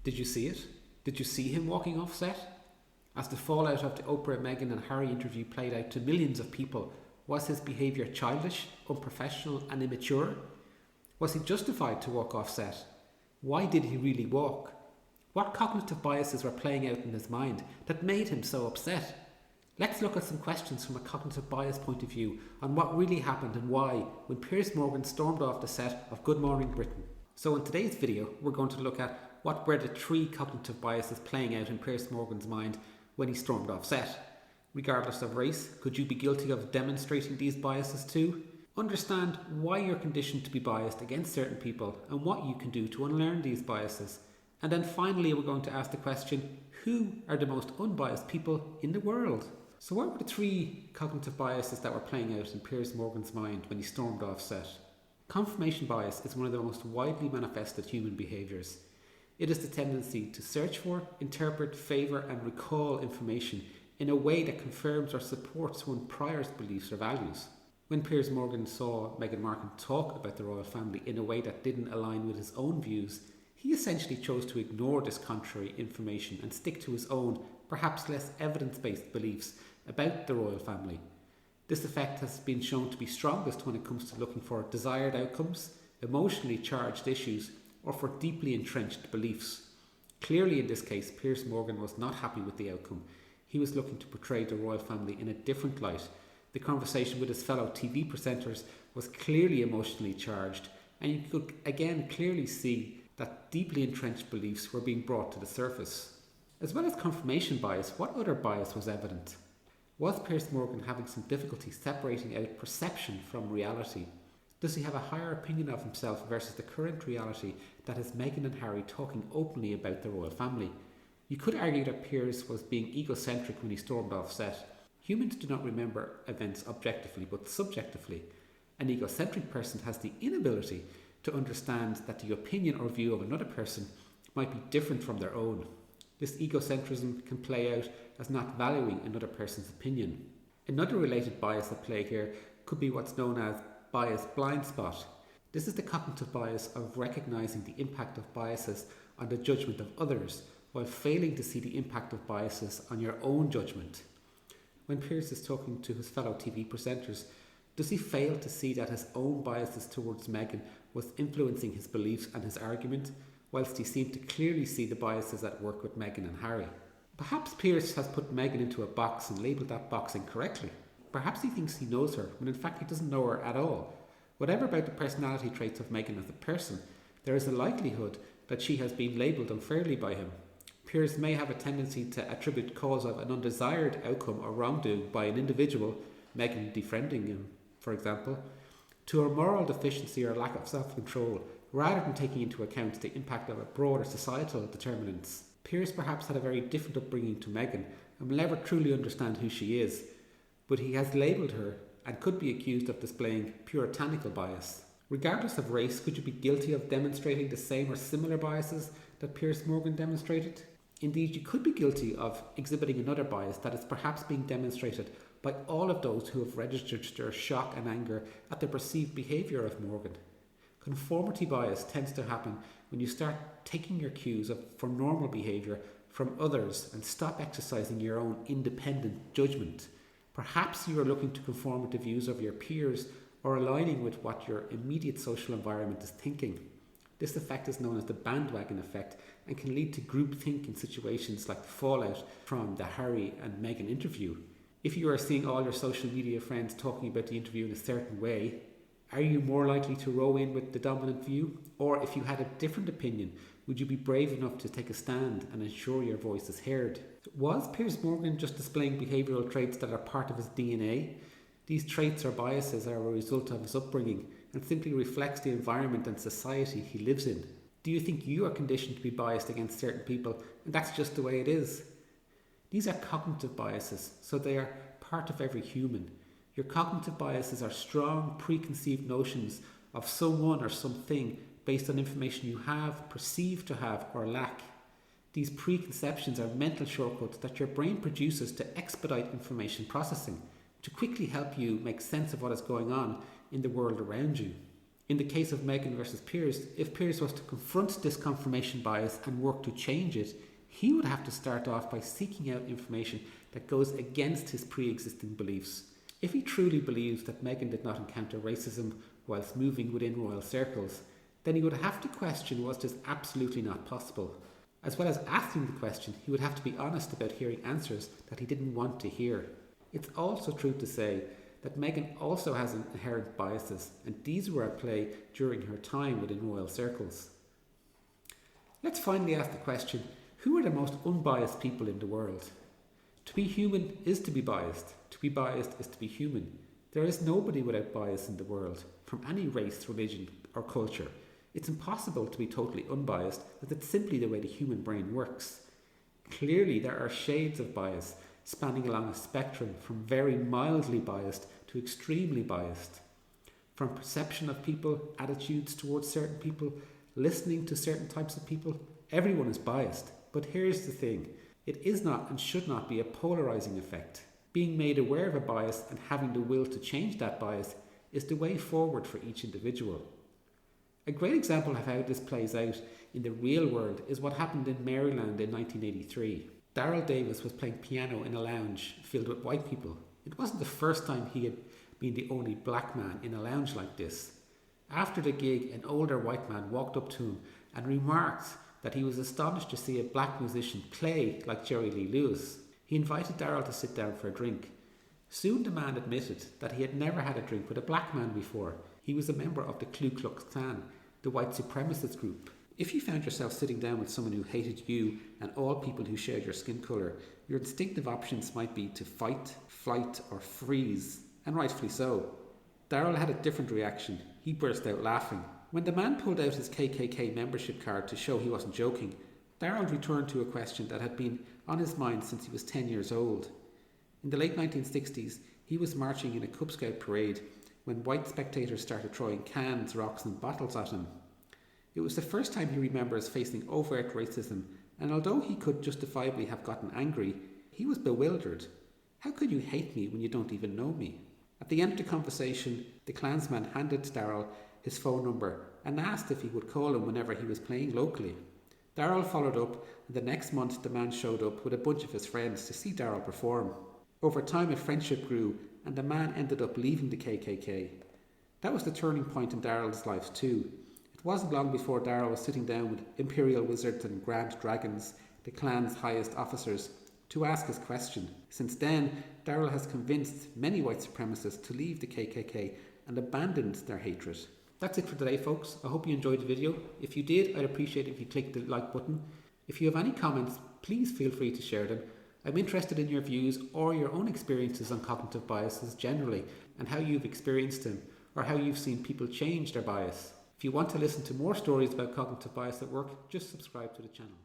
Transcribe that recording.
Did you see it? Did you see him walking off set? As the fallout of the Oprah, Meghan and Harry interview played out to millions of people, was his behaviour childish, unprofessional and immature? Was he justified to walk off set? Why did he really walk? What cognitive biases were playing out in his mind that made him so upset? Let's look at some questions from a cognitive bias point of view on what really happened and why when Piers Morgan stormed off the set of Good Morning Britain. So in today's video, we're going to look at what were the 3 cognitive biases playing out in Piers Morgan's mind when he stormed off set. Regardless of race, could you be guilty of demonstrating these biases too? Understand why you're conditioned to be biased against certain people and what you can do to unlearn these biases. And then finally, we're going to ask the question, who are the most unbiased people in the world? So what were the 3 cognitive biases that were playing out in Piers Morgan's mind when he stormed off set? Confirmation bias is one of the most widely manifested human behaviours. It is the tendency to search for, interpret, favour and recall information in a way that confirms or supports one's prior beliefs or values. When Piers Morgan saw Meghan Markle talk about the royal family in a way that didn't align with his own views, he essentially chose to ignore this contrary information and stick to his own, perhaps less evidence-based beliefs about the royal family. This effect has been shown to be strongest when it comes to looking for desired outcomes, emotionally charged issues, or for deeply entrenched beliefs. Clearly in this case, Piers Morgan was not happy with the outcome. He was looking to portray the royal family in a different light. The conversation with his fellow TV presenters was clearly emotionally charged, and you could again clearly see that deeply entrenched beliefs were being brought to the surface. As well as confirmation bias, what other bias was evident? Was Piers Morgan having some difficulty separating out perception from reality? Does he have a higher opinion of himself versus the current reality that is Meghan and Harry talking openly about the royal family? You could argue that Piers was being egocentric when he stormed off set. Humans do not remember events objectively but subjectively. An egocentric person has the inability to understand that the opinion or view of another person might be different from their own. This egocentrism can play out as not valuing another person's opinion. Another related bias at play here could be what's known as bias blind spot. This is the cognitive bias of recognizing the impact of biases on the judgment of others while failing to see the impact of biases on your own judgment. When Piers is talking to his fellow TV presenters, does he fail to see that his own biases towards Meghan was influencing his beliefs and his argument, whilst he seemed to clearly see the biases at work with Meghan and Harry? Perhaps Piers has put Meghan into a box and labelled that box incorrectly. Perhaps he thinks he knows her, when in fact he doesn't know her at all. Whatever about the personality traits of Meghan as a person, there is a likelihood that she has been labelled unfairly by him. Piers may have a tendency to attribute cause of an undesired outcome or wrongdoing by an individual, Meghan defriending him, for example, to a moral deficiency or lack of self-control, rather than taking into account the impact of a broader societal determinants. Piers perhaps had a very different upbringing to Meghan and will never truly understand who she is, but he has labelled her and could be accused of displaying puritanical bias. Regardless of race, could you be guilty of demonstrating the same or similar biases that Piers Morgan demonstrated? Indeed, you could be guilty of exhibiting another bias that is perhaps being demonstrated by all of those who have registered their shock and anger at the perceived behaviour of Morgan. Conformity bias tends to happen when you start taking your cues for normal behaviour from others and stop exercising your own independent judgment. Perhaps you are looking to conform with the views of your peers or aligning with what your immediate social environment is thinking. This effect is known as the bandwagon effect and can lead to groupthink in situations like the fallout from the Harry and Meghan interview. If you are seeing all your social media friends talking about the interview in a certain way, are you more likely to row in with the dominant view? Or if you had a different opinion, would you be brave enough to take a stand and ensure your voice is heard? Was Piers Morgan just displaying behavioural traits that are part of his DNA? These traits or biases are a result of his upbringing and simply reflects the environment and society he lives in. Do you think you are conditioned to be biased against certain people and that's just the way it is? These are cognitive biases, so they are part of every human. Your cognitive biases are strong preconceived notions of someone or something based on information you have, perceive to have or lack. These preconceptions are mental shortcuts that your brain produces to expedite information processing, to quickly help you make sense of what is going on in the world around you. In the case of Meghan versus Piers, if Piers was to confront this confirmation bias and work to change it, he would have to start off by seeking out information that goes against his pre-existing beliefs. If he truly believes that Meghan did not encounter racism whilst moving within royal circles, then he would have to question was this absolutely not possible. As well as asking the question, he would have to be honest about hearing answers that he didn't want to hear. It's also true to say that Meghan also has inherent biases, and these were at play during her time within royal circles. Let's finally ask the question, who are the most unbiased people in the world? To be human is to be biased. To be biased is to be human. There is nobody without bias in the world, from any race, religion or culture. It's impossible to be totally unbiased, as it's simply the way the human brain works. Clearly there are shades of bias spanning along a spectrum from very mildly biased to extremely biased. From perception of people, attitudes towards certain people, listening to certain types of people, everyone is biased. But here's the thing, it is not and should not be a polarising effect. Being made aware of a bias and having the will to change that bias is the way forward for each individual. A great example of how this plays out in the real world is what happened in Maryland in 1983. Daryl Davis was playing piano in a lounge filled with white people. It wasn't the first time he had been the only black man in a lounge like this. After the gig, an older white man walked up to him and remarked that he was astonished to see a black musician play like Jerry Lee Lewis. He invited Daryl to sit down for a drink. Soon the man admitted that he had never had a drink with a black man before. He was a member of the Ku Klux Klan, the white supremacist group. If you found yourself sitting down with someone who hated you and all people who shared your skin colour, your instinctive options might be to fight, flight or freeze, and rightfully so. Daryl had a different reaction. He burst out laughing. When the man pulled out his KKK membership card to show he wasn't joking, Daryl returned to a question that had been on his mind since he was 10 years old. In the late 1960s, he was marching in a Cub Scout parade when white spectators started throwing cans, rocks and bottles at him. It was the first time he remembers facing overt racism, and although he could justifiably have gotten angry, he was bewildered. How could you hate me when you don't even know me? At the end of the conversation, the Klansman handed Daryl his phone number and asked if he would call him whenever he was playing locally. Daryl followed up, and the next month the man showed up with a bunch of his friends to see Daryl perform. Over time a friendship grew, and the man ended up leaving the KKK. That was the turning point in Daryl's life too. It wasn't long before Daryl was sitting down with Imperial Wizards and Grand Dragons, the clan's highest officers, to ask his question. Since then, Daryl has convinced many white supremacists to leave the KKK and abandoned their hatred. That's it for today, folks. I hope you enjoyed the video. If you did, I'd appreciate it if you clicked the like button. If you have any comments, please feel free to share them. I'm interested in your views or your own experiences on cognitive biases generally, and how you've experienced them, or how you've seen people change their bias. If you want to listen to more stories about cognitive bias at work, just subscribe to the channel.